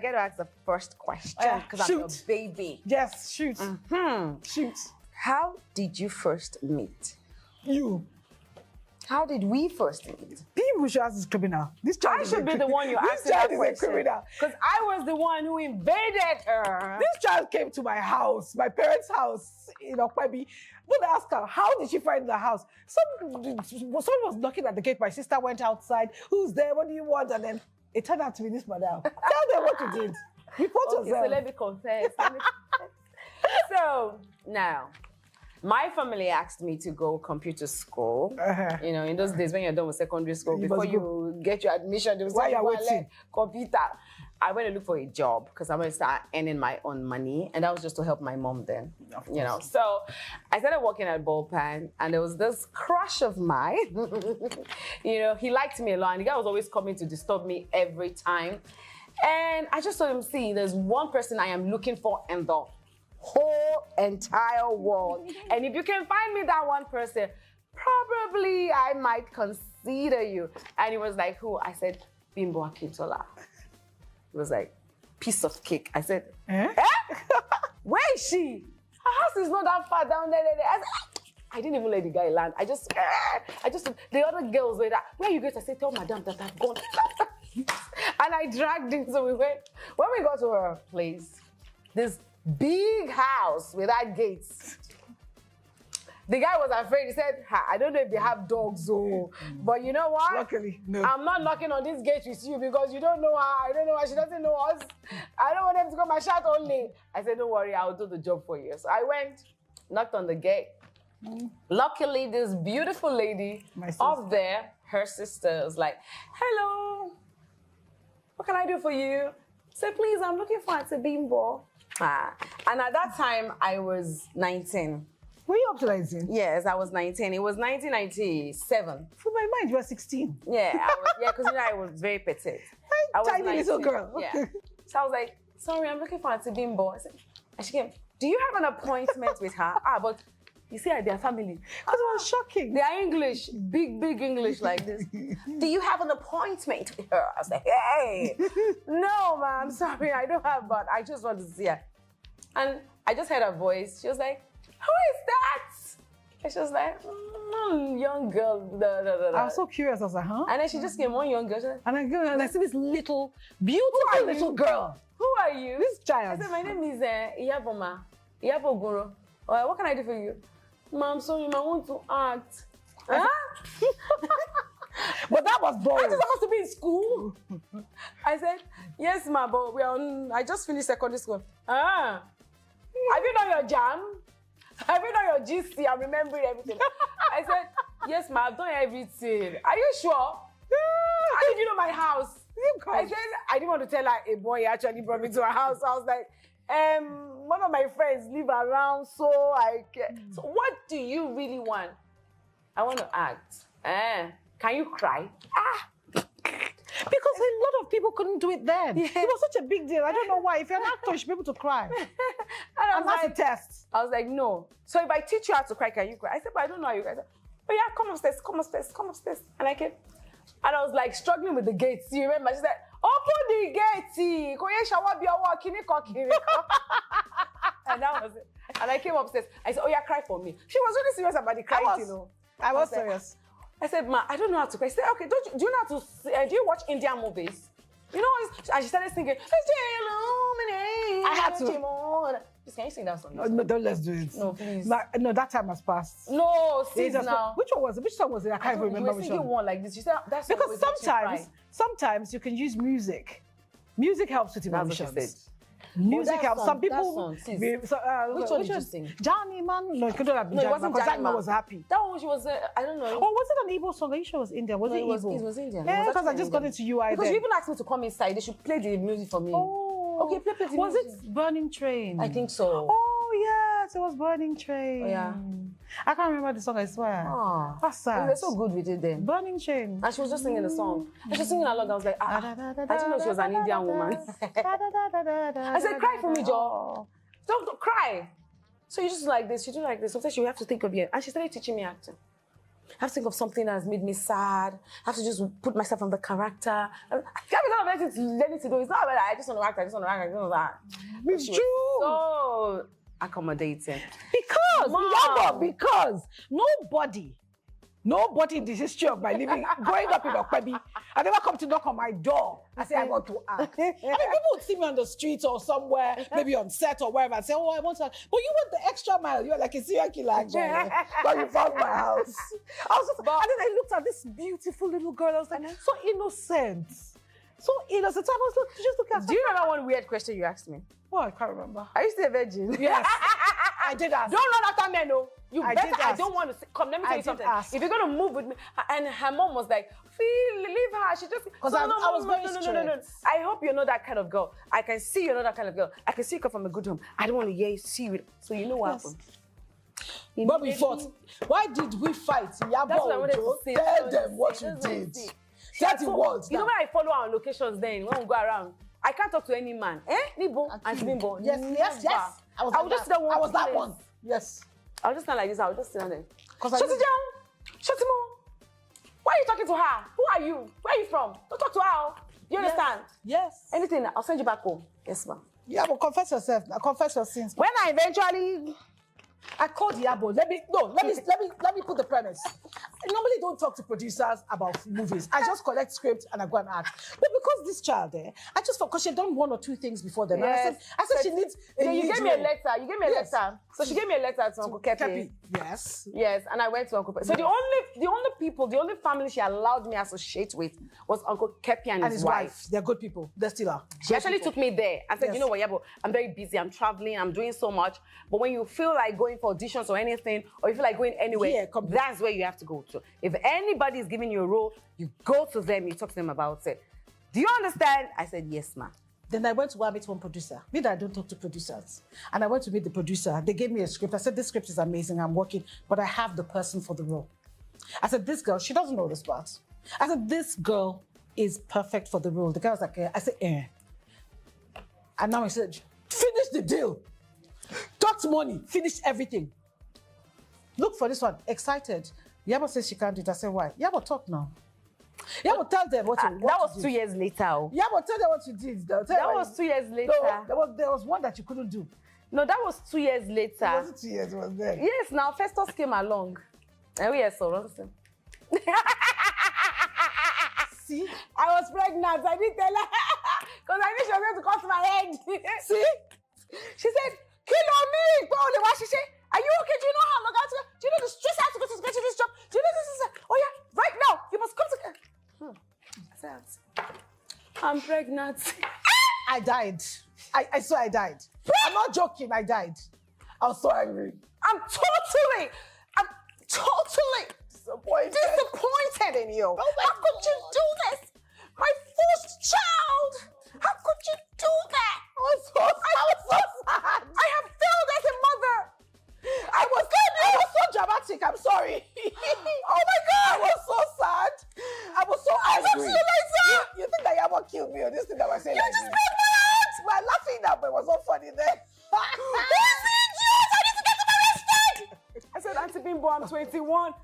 I get to ask the first question because I'm your baby. Yes, shoot. Shoot. How did you first meet? You. How did we first meet? People should ask this criminal. This child I should be the one you asked that question. Because I was the one who invaded her. This child came to my house, my parents' house in Okwebi. Don't ask her, how did she find the house? Someone was knocking at the gate. My sister went outside. Who's there? What do you want? And then it turned out to be this madam. Tell them what you did. Report yourself. So let me confess. So now, my family asked me to go computer school. You know, in those days when you're done with secondary school, before you get your admission, they will say, you're waiting. Computer. I went to look for a job because I wanted to start earning my own money, and that was just to help my mom then. You know, so I started working at Ballpan, and there was this crush of mine. You know, he liked me a lot, and the guy was always coming to disturb me every time. And I just told him, see, there's one person I am looking for in the whole entire world. And if you can find me that one person, probably I might consider you. And he was like, who? I said, Bimbo Akintola. He was like, piece of cake. I said, where is she? Her house is not that far down there. I didn't even let the guy land. I just, the other girls were like, where are you going? I said, tell madam that I've gone. And I dragged him. So we went. When we got to her place, this big house without gates. The guy was afraid. He said, I don't know if they have dogs, but you know what? Luckily, no. I'm not knocking on this gate with you because you don't know her. I don't know her. She doesn't know us. I don't want them to come and shout only. I said, don't worry, I'll do the job for you. So I went, knocked on the gate. Luckily, this beautiful lady up there, her sister was like, hello, what can I do for you? Say, please, I'm looking for Auntie Bimbo. And at that time, I was 19. Were you up to 19? Yes, I was 19. It was 1997. For my mind, you were 16. Yeah, because you know I was very petite. I was tiny 19. Little girl. Yeah. So I was like, sorry, I'm looking for Auntie Bimbo. I said, and she came, do you have an appointment with her? But you see, their family. Because it was shocking. They are English, big English like this. Do you have an appointment with her? I was like, hey, no, ma'am, sorry, I don't have, but I just want to see her. And I just heard her voice. She was like, who is that? And she was like, young girl. I was so curious. I was like, huh? And then she just came, one young girl. And I see this little, beautiful little girl. Who are you? This child. I said, my name is Iyabo Ojo. What can I do for you? Mom, sorry, I want to act. But that was boring. I just supposed to be in school. I said, yes, ma, but I just finished secondary school. Have you done your JAM? Have you done your GC? I'm remembering everything. I said, yes, ma, I've done everything. Are you sure? How did you know my house? I said, I didn't want to tell her a boy actually brought me to her house. So I was like, one of my friends live around, so so what do you really want? I want to act. Can you cry? Because a lot of people couldn't do it then. Yeah. It was such a big deal. I don't know why. If you're an actor, you should be able to cry. And that's a test. I was like, no. So if I teach you how to cry, can you cry? I said, but I don't know how you cry. But yeah, come upstairs. And I came. And I was like struggling with the gates. You remember? She said, open the gate. And that was it. And I came upstairs. I said, oh yeah, cry for me. She was really serious about the crying, you know. I was serious. I said, ma, I don't know how to cry. She said, okay, do you know how to, do you watch Indian movies? You know, and she started singing, I had to. Can you sing that song? No, don't, let's do it. No, please. No, that time has passed. No, sing now. Which one was it? Which song was it? I can't even remember which one. You were singing one like this. She said, that's because sometimes you can use music. Music helps with emotions. Music helps. Some people. Which one did you sing? Johnny Man. No, it couldn't have been Johnny Man because Johnny Man was happy. That one, she was, I don't know. Or was it an Igbo song? Are you sure it was Indian? Was it Igbo? It was Indian. Yeah, because I just got into UI because you even asked me to come inside. They should play the music for me. Oh. Okay, play the music. Was it Burning Train? I think so. Oh, yes, it was Burning Train. Oh, yeah. I can't remember the song, I swear. Oh. That's sad. We were so good with it then. Burning Train. And she was just singing the song. And she was singing along. I was like, I didn't know she was an Indian woman. I said, cry for me, Joe. Don't cry. So you just like this, you do like this. Sometimes you have to think of it. And she started teaching me acting. I have to think of something that has made me sad. I have to just put myself on the character. I can't be learning to do. It's not about that. I just want to act. I just want to act. I just want to act. It's true. So accommodating. Because nobody in the history of my living, growing up in Okpebi, I never come to knock on my door and say, I want to act. I mean, people would see me on the streets or somewhere, maybe on set or wherever, and say, oh, I want to act. But you went the extra mile. You're like a serial killer, actually. But you found my house. I was just, and then I looked at this beautiful little girl. I was like, so innocent. So innocent. I was just looking at her. Do you remember one weird question you asked me? Oh, I can't remember. Are you still a virgin? Yes. I did ask. Don't run after men, no. I don't want to come. Let me tell you something. Ask. If you're going to move with me, and her mom was like, leave her. She just because I was very strict. I hope you're not that kind of girl. I can see you're not that kind of girl. I can see you come from a good home. I don't want to hear you see you. So you know what happened. But we fought. Why did we fight? Iyabo Ojo, tell them what you did. Tell the world. You know when I follow her on locations then, when we go around, I can't talk to any man. Nibo and Bimbo. Yes. I was that one. Yes. I was just stand like this. I was just stand there. Shut it down. Shut him on. Why are you talking to her? Who are you? Where are you from? Don't talk to her. Do you understand? Yes. Anything, I'll send you back home. Yes, ma'am. Yeah, but confess yourself. Confess your sins. When I eventually I called Iyabo. Let me put the premise. I normally don't talk to producers about movies. I just collect scripts and I go and act. But because this child there, I just thought, because she had done 1 or 2 things before then. Yes. I said she needs a you gave me a letter. You gave me a letter. So she gave me a letter to Uncle Kepi. Kepi. Yes. Yes, and I went to Uncle Kepi. So the only family she allowed me to associate with was Uncle Kepi and his wife. They're good people. They still are. She actually took me there and said, you know what, Iyabo, I'm very busy. I'm traveling. I'm doing so much. But when you feel like going for auditions or anything, or you feel like going anywhere, that's where you have to go to. If anybody is giving you a role, you go to them, you talk to them about it. Do you understand? I said, yes, ma'am. Then I went to meet one producer. Me that I don't talk to producers. And I went to meet the producer. They gave me a script. I said, this script is amazing. I'm working, but I have the person for the role. I said, this girl, she doesn't know this part. I said, this girl is perfect for the role. The guy was like, I said, And now he said, finish the deal. Got money, finish everything. Look for this one, excited. Iyabo says she can't do it. I said, why? Iyabo, talk now. Iyabo, tell them what you did. That was 2 years later. Iyabo, tell them what you did. That was 2 years later. No, there was one that you couldn't do. No, that was 2 years later. It wasn't 2 years, it was there. Yes, now Festus came along. And we are so See? I was pregnant. I didn't tell her. Because I knew she was going to cut my head. See? She said, kill on me. Are you okay? Do you know how long I have to go? Do you know the stress I have to go to get to this job? Do you know this? Oh yeah, right now. You must come to... I said, I'm pregnant. I died. I swear I died. I'm not joking, I died. I was so angry. I'm totally disappointed in you. Oh, how could you do this? My first child. How could you do that? I was so sad. I have failed as a mother. I was so dramatic. I'm sorry. Oh my God. I was so sad. I was so angry. You think that Iyabo killed me or this thing that was saying? You just broke my heart. We're laughing now, but it was not funny then. I said, Auntie Bimbo, I'm 21. So what?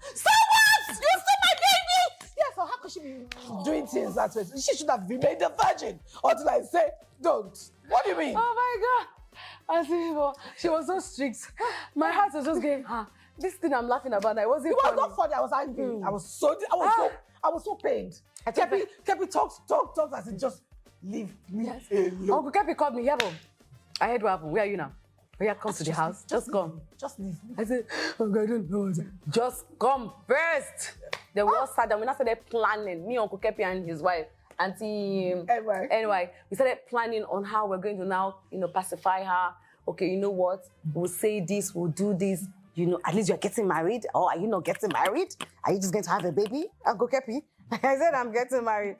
You still my baby? Yeah, so how could she be doing things that way? She should have remained a virgin until I say, don't. What do you mean? Oh my God. Auntie Bimbo, she was so strict. My heart was just going, this thing I'm laughing about, it wasn't funny. It was not funny, I was angry. I was so pained. Kepi talks as it just leave me alone. Uncle Kepi called me, Iyabo. I heard what happened. Where are you now? Oya, come to the house. Just come. Just leave. I said, Uncle, I don't know. Just come first. They were all sat down. We now started planning. Me, Uncle Kepi, and his wife, Auntie. Anyway, we started planning on how we're going to now, pacify her. Okay, you know what? We'll say this. We'll do this. At least you're getting married. Or are you not getting married? Are you just going to have a baby, Uncle Kepi? I said, I'm getting married.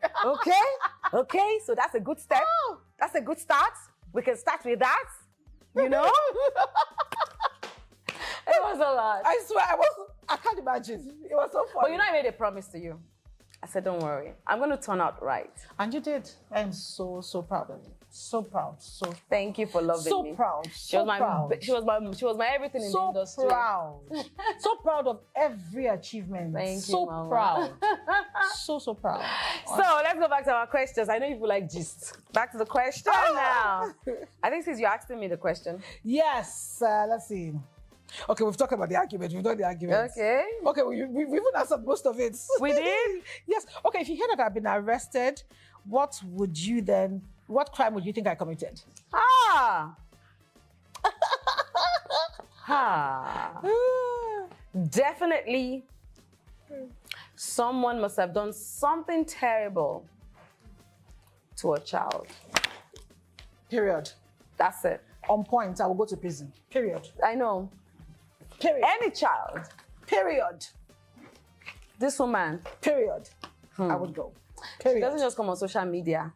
Okay. So that's a good step. That's a good start. We can start with that. It was a lot. I swear, I can't imagine. It was so funny. But I made a promise to you. I said, don't worry. I'm going to turn out right. And you did. I am so, so proud of you. So proud. So Thank you for loving me. so proud. She was my proud. she was my everything in the So industry. proud. So proud of every achievement. Thank you, so Mama. proud. So proud. So let's go back to our questions. I know you like gist. Back to the question now. I think since you're asking me the question. Yes. Let's see. Okay, we've talked about the argument. We've done the argument. Okay. Okay, we've even answered most of it. We did? Yes. Okay, if you hear that I've been arrested, what crime would you think I committed? Ah. Ha. Definitely someone must have done something terrible to a child. Period. That's it. On point, I will go to prison. Period. I know. Period. Any child. Period. This woman. Period. I would go. She Period. doesn't just come on social media.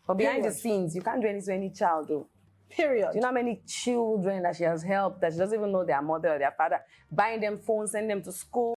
But behind the Period. scenes, you can't do anything to any child, though. Period. Do you know how many children that she has helped that she doesn't even know their mother or their father, buying them phones, sending them to school?